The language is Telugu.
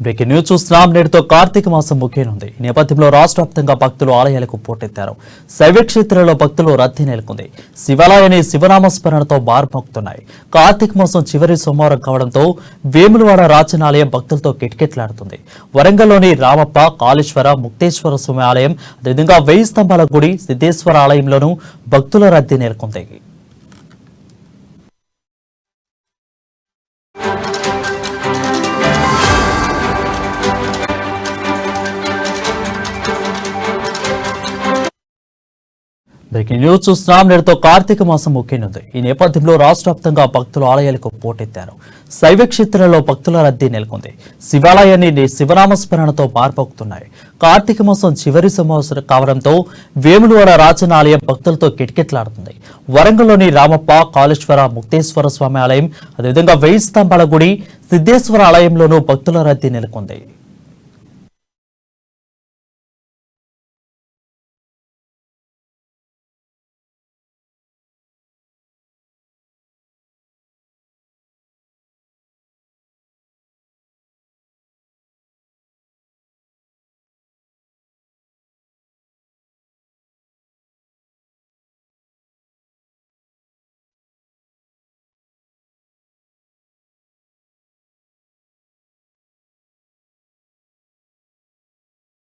బ్రేకింగ్ న్యూస్ చూస్తున్నాం. నేటితో కార్తీక మాసం ముగియనుంది. ఈ నేపథ్యంలో రాష్ట్ర వ్యాప్తంగా భక్తులు ఆలయాలకు పోటెత్తారు. శైవ క్షేత్రాల్లో భక్తులు రద్దీ నెలకొంది. శివాలయాన్ని శివనామస్మరణతో బార్మోగుతున్నాయి. కార్తీక మాసం చివరి సోమవారం కావడంతో వేములవాడ రాజనాలయం భక్తులతో కిటకిటలాడుతుంది. వరంగల్లోని రామప్ప, కాళేశ్వర, ముక్తేశ్వర స్వామి ఆలయం, అదేవిధంగా 1000 స్తంభాల గుడి, సిద్ధేశ్వర ఆలయంలోనూ భక్తుల రద్దీ నెలకొంది. బ్రేకింగ్ న్యూస్ చూస్తున్నాం. నేటితో కార్తీక మాసం ముగియనుంది. ఈ నేపథ్యంలో రాష్ట్ర వ్యాప్తంగా భక్తులు ఆలయాలకు పోటెత్తారు. శైవ క్షేత్రాల్లో భక్తుల రద్దీ నెలకొంది. శివాలయాన్ని శివనామస్మరణతో మార్మోగుతున్నాయి. కార్తీక మాసం చివరి సోమవారం కావడంతో వేములవాడ రాజనాలయం భక్తులతో కిటకిటలాడుతుంది. వరంగల్లోని రామప్ప, కాళేశ్వర, ముక్తేశ్వర స్వామి ఆలయం, అదేవిధంగా 1000 స్తంభాల గుడి, సిద్ధేశ్వర ఆలయంలోనూ భక్తుల రద్దీ నెలకొంది.